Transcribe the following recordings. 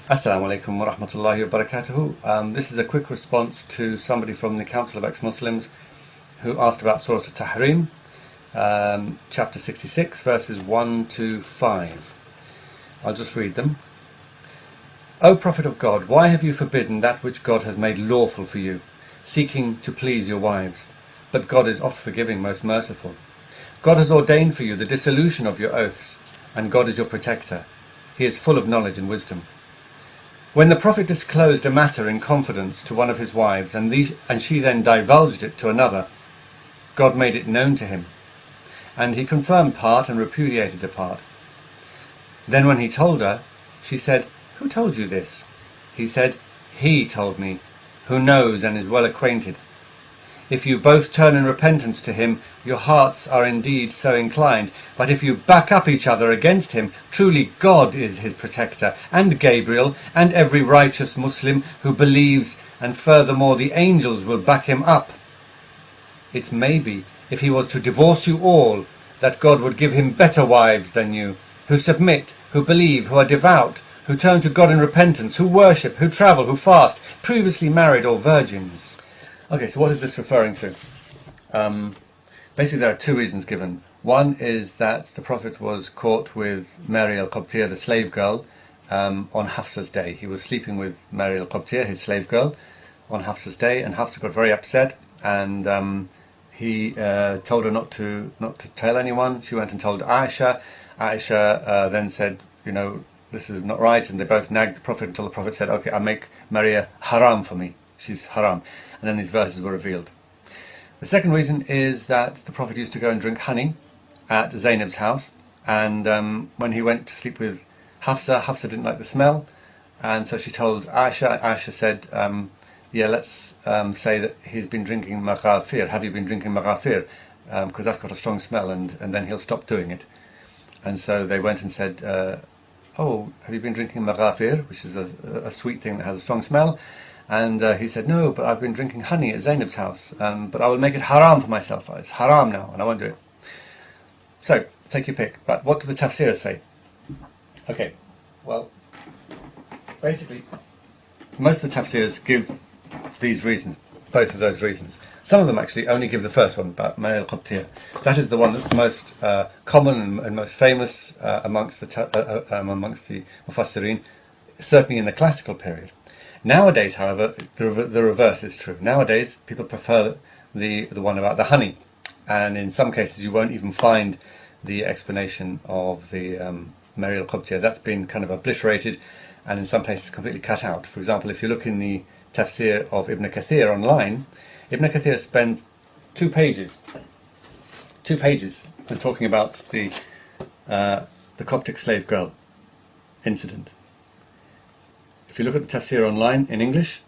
Assalamu alaikum wa rahmatullahi wa barakatuhu. This is a quick response to somebody from the Council of Ex-Muslims who asked about Surah At-Tahrim, chapter 66, verses 1 to 5. I'll just read them. O Prophet of God, why have you forbidden that which God has made lawful for you, seeking to please your wives? But God is oft forgiving, most merciful. God has ordained for you the dissolution of your oaths, and God is your protector. He is full of knowledge and wisdom. When the Prophet disclosed a matter in confidence to one of his wives, and she then divulged it to another, God made it known to him, and he confirmed part and repudiated a part. Then when he told her, she said, "Who told you this?" He said, "He told me, who knows and is well acquainted. If you both turn in repentance to him, your hearts are indeed so inclined. But if you back up each other against him, truly God is his protector, and Gabriel, and every righteous Muslim who believes, and furthermore the angels will back him up. It may be, if he was to divorce you all, that God would give him better wives than you, who submit, who believe, who are devout, who turn to God in repentance, who worship, who travel, who fast, previously married or virgins." Okay, so what is this referring to? Basically, there are two reasons given. One is that the Prophet was caught with Mary the Coptic, the slave girl, on Hafsa's day. He was sleeping with Mary the Coptic, his slave girl, on Hafsa's day, and Hafsa got very upset, and he told her not to tell anyone. She went and told Aisha. Aisha then said, this is not right, and they both nagged the Prophet until the Prophet said, "Okay, I'll make Mariyah haram for me. She's haram." And then these verses were revealed. The second reason is that the Prophet used to go and drink honey at Zainab's house, and when he went to sleep with Hafsa, Hafsa didn't like the smell, and so she told Aisha. Aisha said, let's say that he's been drinking maghafir. Have you been drinking maghafir? Because that's got a strong smell, and then he'll stop doing it. And so they went and said, "Oh, have you been drinking maghafir?" which is a sweet thing that has a strong smell. And he said, "No, but I've been drinking honey at Zainab's house, but I will make it haram for myself. It's haram now, and I won't do it." So, take your pick. But what do the tafsirs say? Okay, well, basically, most of the tafsirs give these reasons, both of those reasons. Some of them actually only give the first one, about Mary the Coptic. That is the one that's most common and most famous amongst the Mufassirin, certainly in the classical period. Nowadays, however, the reverse is true. Nowadays, people prefer the one about the honey, and in some cases you won't even find the explanation of the Mary the Coptic. That's been kind of obliterated, and in some places completely cut out. For example, if you look in the tafsir of Ibn Kathir online, Ibn Kathir spends 2 pages talking about the Coptic slave girl incident. If you look at the tafsir online in English,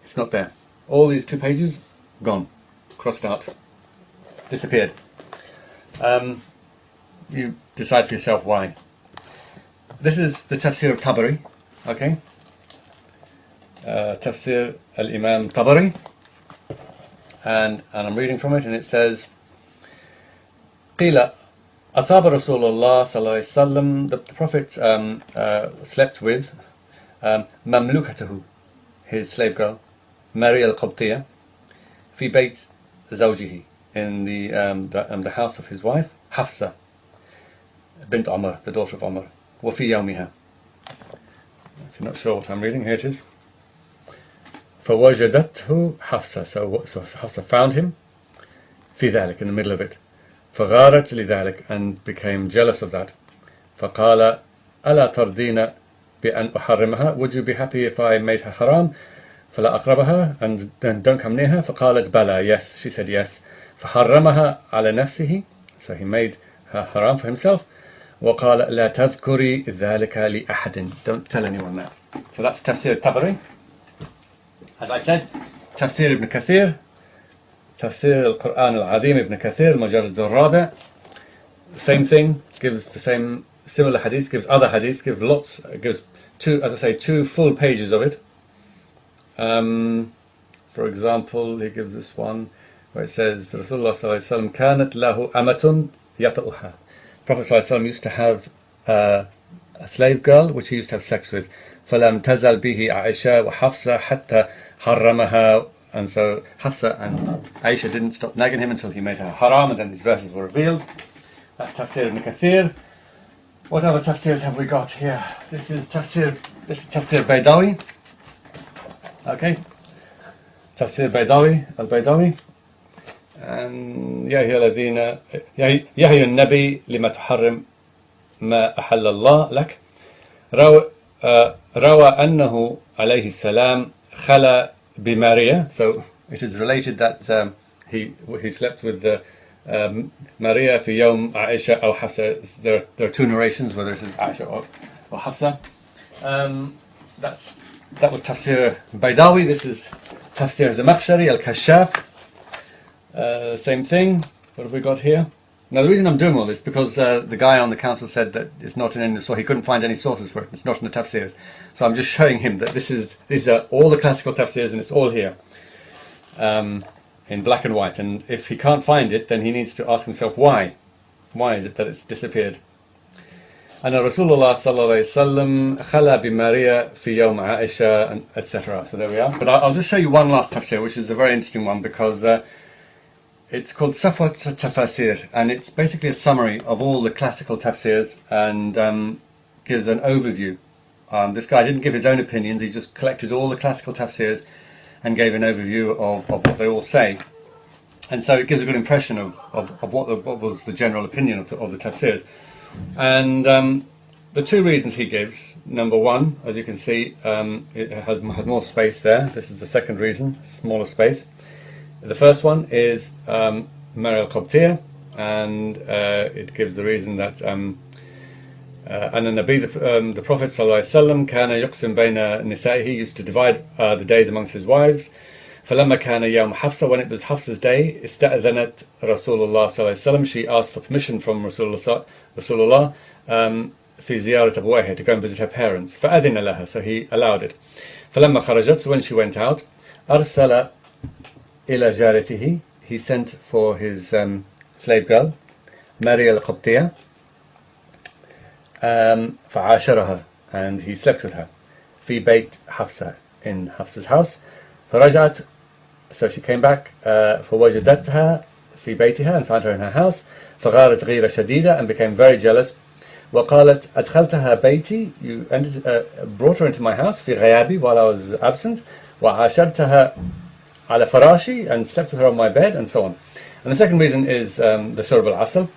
it's not there. All these 2 pages, gone, crossed out, disappeared. You decide for yourself why. This is the tafsir of Tabari, okay? Tafsir al-Imam Tabari, and I'm reading from it, and it says, "Qila asaba Rasulullah sallallahu alaihi wasallam." The Prophet slept with mamlukatahu, his slave girl, Mariyah the Coptic, fi bayt zawjihi, in the house of his wife, Hafsa bint Omar, the daughter of Omar, wa fi yawmiha. If you're not sure what I'm reading, here it is. فَوَجَدَتْهُ Hafsa. So Hafsa found him, في ذلك, in the middle of it. فَغَارَتْ لِذَلك, and became jealous of that. فَقَالَ أَلَا تَرْضِينَ بأن أحرمها? Would you be happy if I made her haram? فلا أقربها, and then don't come near her. فقالت بلى, yes, she said yes. فحرمها على نفسه, so he made her haram for himself. وقال لا تذكري ذلك لأحد, don't tell anyone that. So that's Tafsir Tabari. As I said, Tafsir Ibn Kathir, Tafsir al-Quran al-Azim Ibn Kathir, Mujarrad al-Rabi', same thing, gives the same similar hadiths, gives other hadiths, gives lots, gives 2 full pages of it. For example, he gives this one where it says, Rasulullah sallallahu alaihi wasallam kanat lahu amatun yata'uha. Prophet sallallahu alaihi wasallam used to have a slave girl which he used to have sex with. فلم تزل به عائشة وحفصة حتى حرمها. And so Hafsa and Aisha didn't stop nagging him until he made her haram, and then these verses were revealed. That's Tafsir ibn Kathir. What other tafsirs have we got here? This is Tafsir Baydawi. Okay. Tafsir Baydawi, al-Baydawi. And يا أيها الذين يا أيها النبي لما تحرم ما أحل الله لك. روى أنه عليه السلام خلا بماريا. So it is related that he slept with Mariyah في يوم عائشة أو حفصة. There are two narrations whether it is Aisha or Hafsa. That was Tafsir Baydawi. This is Tafsir Zamakhshari al-Kashaf. Same thing. What have we got here? Now the reason I'm doing all this because the guy on the council said that it's not in any source. He couldn't find any sources for it. It's not in the tafsirs. So I'm just showing him that these are all the classical tafsirs and it's all here in black and white. And if he can't find it, then he needs to ask himself why. Why is it that it's disappeared? And Rasulullah sallallahu alaihi wasallam khala bi Mariyah fi yawm Aisha, etc. So there we are. But I'll just show you one last tafsir, which is a very interesting one because. It's called Safwat Tafasir, and it's basically a summary of all the classical tafsirs and gives an overview. This guy didn't give his own opinions, he just collected all the classical tafsirs and gave an overview of what they all say. And so it gives a good impression of what was the general opinion of the tafsirs. And the two reasons he gives, number one, as you can see, it has more space there. This is the second reason, smaller space. The first one is Mary the Coptic, and it gives the reason that the Prophet ﷺ كان يقسم بين نسائه, used to divide the days amongst his wives. فلما كان يوم حفصة, when it was Hafsa's day, استأذنت رسول الله صلى الله عليه وسلم, she asked for permission from Rasulullah في زيارة أبويها, to go and visit her parents. فأذن لها, so he allowed it. فلما خرجت, so when she went out, أرسل إلى جارته, he sent for his slave girl, Mary the Coptic, فعاشرها, and he slept with her. في بيت حفصة, in Hafsa's house. فرجعت, so she came back. فوجدتها في بيتها, and found her in her house. فغارت غيرة شديدة, and became very jealous. وقالت أدخلتها بيتي, you brought her into my house في غيابي, while I was absent. وعاشرتها على فراشي, and slept with her on my bed, and so on. And the second reason is the shurb al-asl.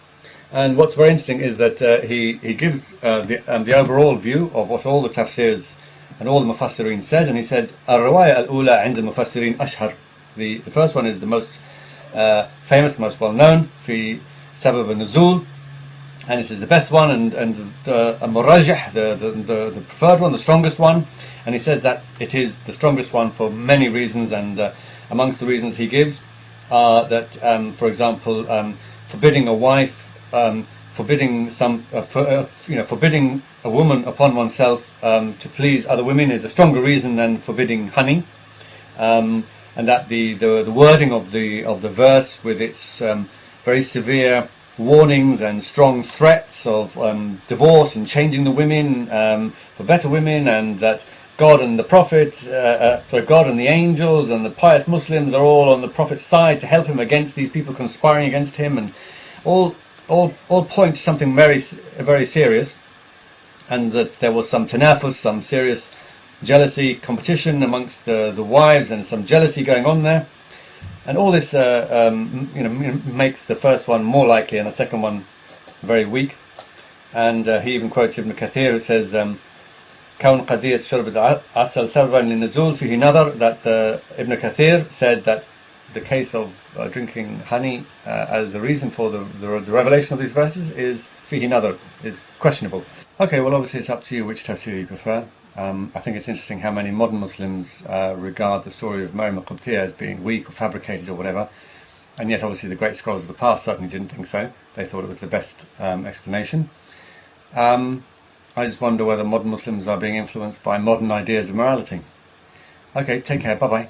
And what's very interesting is that he gives the overall view of what all the tafsirs and all the mufassirin said, and he said al-riwaya al-ula عند المفسرين أشهر. The first one is the most famous, the most well known, في سبب النزول, and this is the best one, and the murajih, the preferred one, the strongest one. And he says that it is the strongest one for many reasons, and amongst the reasons he gives are that, for example, forbidding a wife, forbidding a woman upon oneself to please other women is a stronger reason than forbidding honey, and that the wording of the verse with its very severe warnings and strong threats of divorce and changing the women for better women, and that God and the Prophet, God and the angels and the pious Muslims are all on the Prophet's side to help him against these people conspiring against him, and all point to something very, very serious, and that there was some tanafus, some serious jealousy, competition amongst the wives, and some jealousy going on there, and all this makes the first one more likely and the second one very weak. And he even quotes Ibn Kathir, who says كون قضية شرب العسل سببا للنزول فيه نظر, that Ibn Kathir said that the case of drinking honey as a reason for the revelation of these verses is فيه نظر, is questionable. Okay, well obviously it's up to you which tafsir you prefer. I think it's interesting how many modern Muslims regard the story of Mary the Coptic as being weak or fabricated or whatever, and yet obviously the great scholars of the past certainly didn't think so. They thought it was the best explanation. I just wonder whether modern Muslims are being influenced by modern ideas of morality. Okay, take care, bye bye.